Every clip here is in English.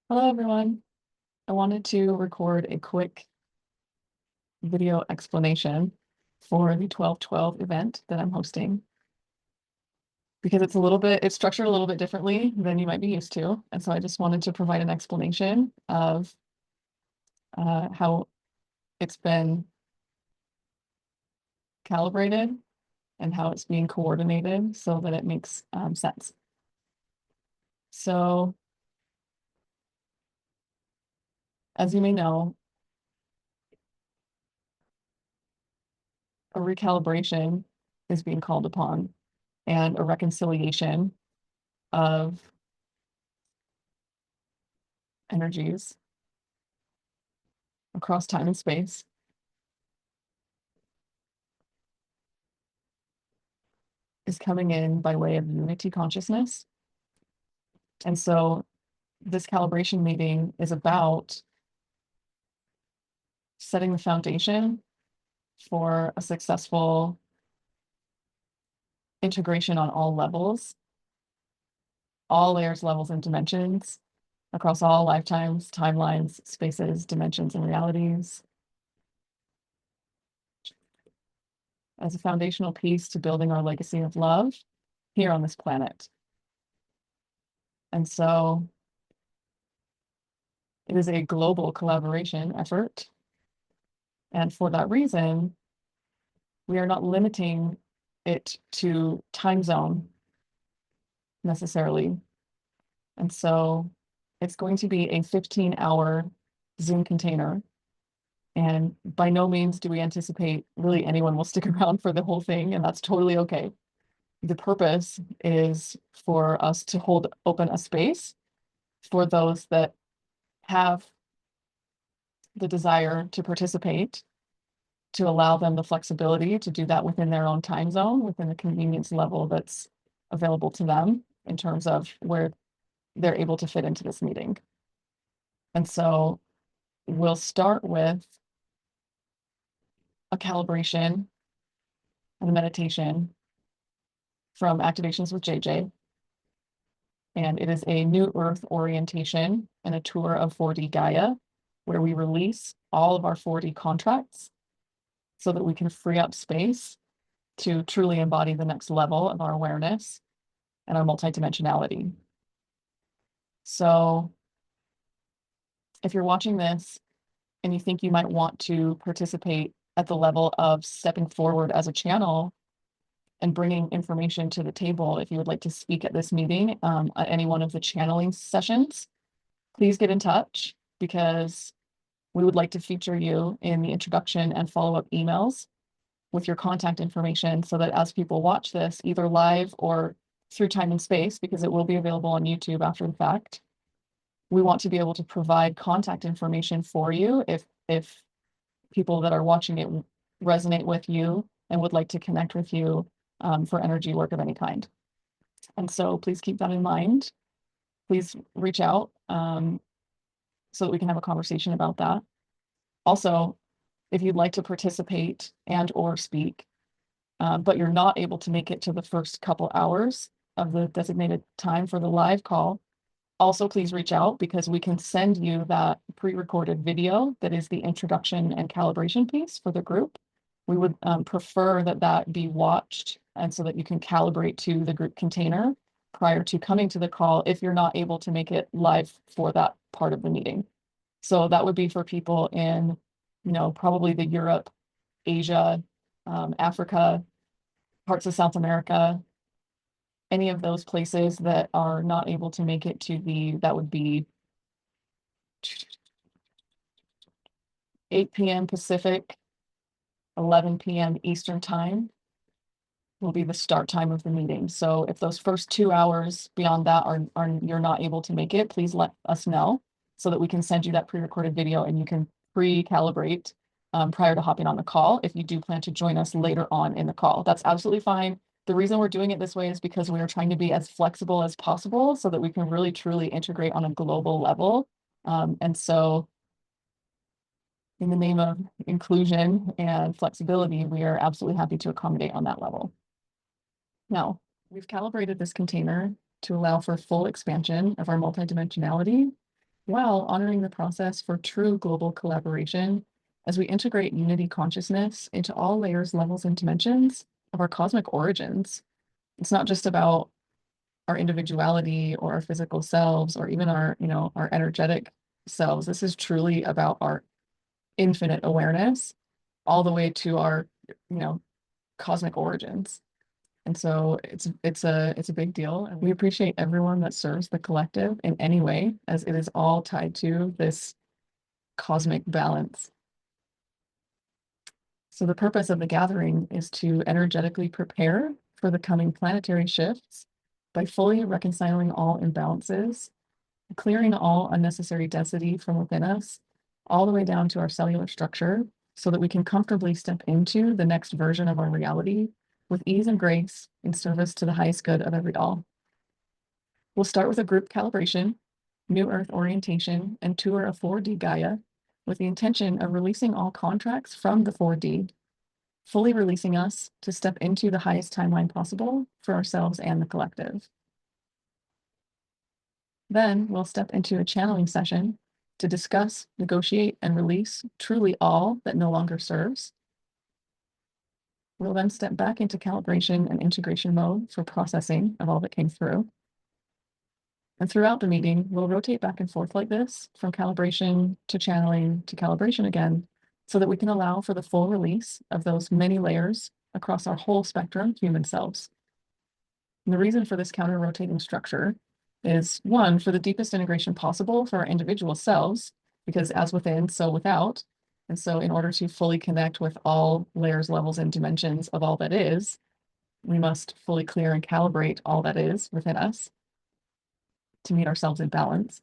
Hello, everyone. I wanted to record a quick video explanation for the 12/12 event that I'm hosting because it's structured a little bit differently than you might be used to. And so I just wanted to provide an explanation of how it's been calibrated and how it's being coordinated so that it makes sense. So, as you may know, a recalibration is being called upon and a reconciliation of energies across time and space is coming in by way of unity consciousness. And so this calibration meeting is about setting the foundation for a successful integration on all levels, all layers, levels, and dimensions across all lifetimes, timelines, spaces, dimensions, and realities as a foundational piece to building our legacy of love here on this planet. And so it is a global collaboration effort. And for that reason, we are not limiting it to time zone necessarily. And so it's going to be a 15-hour Zoom container. And by no means do we anticipate really anyone will stick around for the whole thing, and that's totally okay. The purpose is for us to hold open a space for those that have the desire to participate, to allow them the flexibility to do that within their own time zone, within the convenience level that's available to them in terms of where they're able to fit into this meeting. And so we'll start with a calibration and a meditation from Activations with JJ. And it is a new earth orientation and a tour of 4D Gaia, where we release all of our 4D contracts so that we can free up space to truly embody the next level of our awareness and our multidimensionality. So if you're watching this and you think you might want to participate at the level of stepping forward as a channel and bringing information to the table, if you would like to speak at this meeting, at any one of the channeling sessions, please get in touch because we would like to feature you in the introduction and follow-up emails with your contact information so that as people watch this, either live or through time and space, because it will be available on YouTube after the fact, we want to be able to provide contact information for you if people that are watching it resonate with you and would like to connect with you for energy work of any kind. And so please keep that in mind. Please reach out so that we can have a conversation about that. Also, if you'd like to participate and or speak, but you're not able to make it to the first couple hours of the designated time for the live call, also please reach out because we can send you that pre-recorded video that is the introduction and calibration piece for the group. We would prefer that that be watched and so that you can calibrate to the group container prior to coming to the call if you're not able to make it live for that part of the meeting. So that would be for people in, probably the Europe, Asia, Africa, parts of South America, any of those places that are not able to make it to that would be 8 p.m. Pacific, 11 p.m. Eastern time will be the start time of the meeting. So if those first 2 hours beyond that are you're not able to make it, please let us know so that we can send you that pre-recorded video and you can pre-calibrate prior to hopping on the call if you do plan to join us later on in the call. That's absolutely fine. The reason we're doing it this way is because we are trying to be as flexible as possible so that we can really truly integrate on a global level. And so in the name of inclusion and flexibility, we are absolutely happy to accommodate on that level. Now, we've calibrated this container to allow for full expansion of our multidimensionality while honoring the process for true global collaboration as we integrate unity consciousness into all layers, levels, and dimensions of our cosmic origins. It's not just about our individuality or our physical selves or even our, our energetic selves. This is truly about our infinite awareness all the way to our, cosmic origins. And so it's a big deal. And we appreciate everyone that serves the collective in any way, as it is all tied to this cosmic balance. So the purpose of the gathering is to energetically prepare for the coming planetary shifts by fully reconciling all imbalances, clearing all unnecessary density from within us, all the way down to our cellular structure, so that we can comfortably step into the next version of our reality with ease and grace in service to the highest good of every all. We'll start with a group calibration, new Earth orientation, and tour of 4D Gaia with the intention of releasing all contracts from the 4D, fully releasing us to step into the highest timeline possible for ourselves and the collective. Then we'll step into a channeling session to discuss, negotiate, and release truly all that no longer serves. We'll then step back into calibration and integration mode for processing of all that came through. And throughout the meeting, we'll rotate back and forth like this, from calibration to channeling to calibration again, so that we can allow for the full release of those many layers across our whole spectrum human selves. And the reason for this counter-rotating structure is, one, for the deepest integration possible for our individual selves, because as within, so without. And so in order to fully connect with all layers, levels, and dimensions of all that is, we must fully clear and calibrate all that is within us to meet ourselves in balance.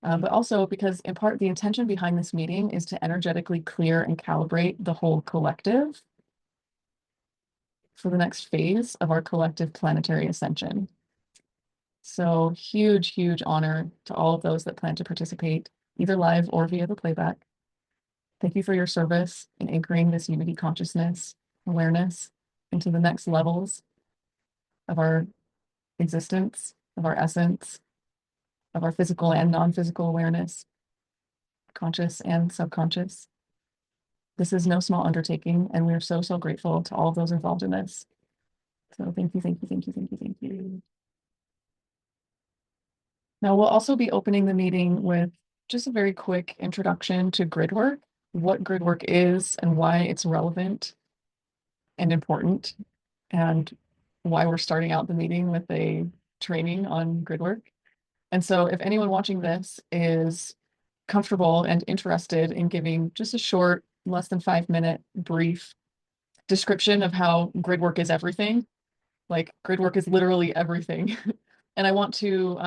But also because in part, the intention behind this meeting is to energetically clear and calibrate the whole collective for the next phase of our collective planetary ascension. So huge, huge honor to all of those that plan to participate, either live or via the playback. Thank you for your service in anchoring this unity consciousness, awareness into the next levels of our existence, of our essence, of our physical and non-physical awareness, conscious and subconscious. This is no small undertaking, and we are so, so grateful to all of those involved in this. So thank you, thank you, thank you, thank you, thank you. Now we'll also be opening the meeting with just a very quick introduction to grid work, what grid work is and why it's relevant and important, and why we're starting out the meeting with a training on grid work. And so if anyone watching this is comfortable and interested in giving just a short, less than 5-minute brief description of how grid work is everything, like grid work is literally everything. And I want to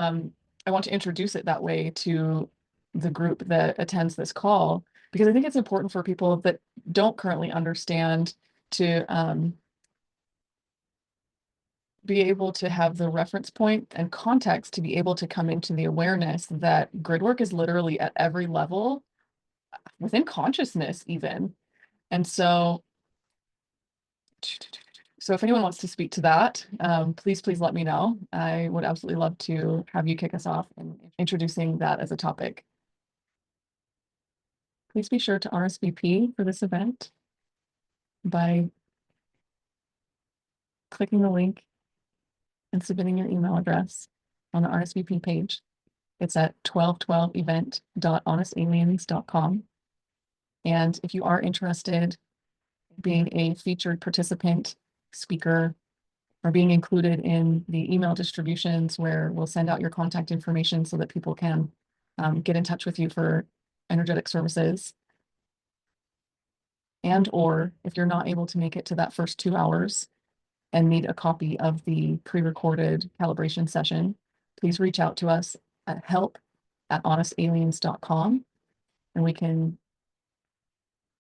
introduce it that way to the group that attends this call, because I think it's important for people that don't currently understand to be able to have the reference point and context to be able to come into the awareness that grid work is literally at every level within consciousness even. And so if anyone wants to speak to that, please let me know. I would absolutely love to have you kick us off in introducing that as a topic. Please be sure to RSVP for this event by clicking the link and submitting your email address on the RSVP page. It's at 1212event.honestaliens.com. And if you are interested in being a featured participant, speaker, or being included in the email distributions where we'll send out your contact information so that people can get in touch with you for energetic services. And or if you're not able to make it to that first 2 hours and need a copy of the pre-recorded calibration session, please reach out to us at help@honestaliens.com, and we can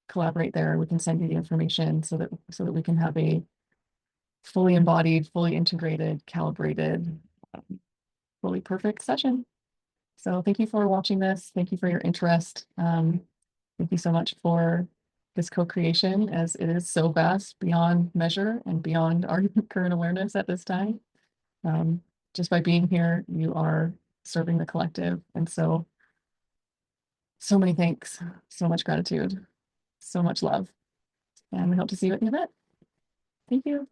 collaborate there. We can send you the information so that we can have a fully embodied, fully integrated, calibrated, fully perfect session. So thank you for watching this. Thank you for your interest. Thank you so much for this co-creation, as it is so vast beyond measure and beyond our current awareness at this time. Just by being here, you are serving the collective. And so So many thanks, so much gratitude, so much love. And we hope to see you at the event. Thank you.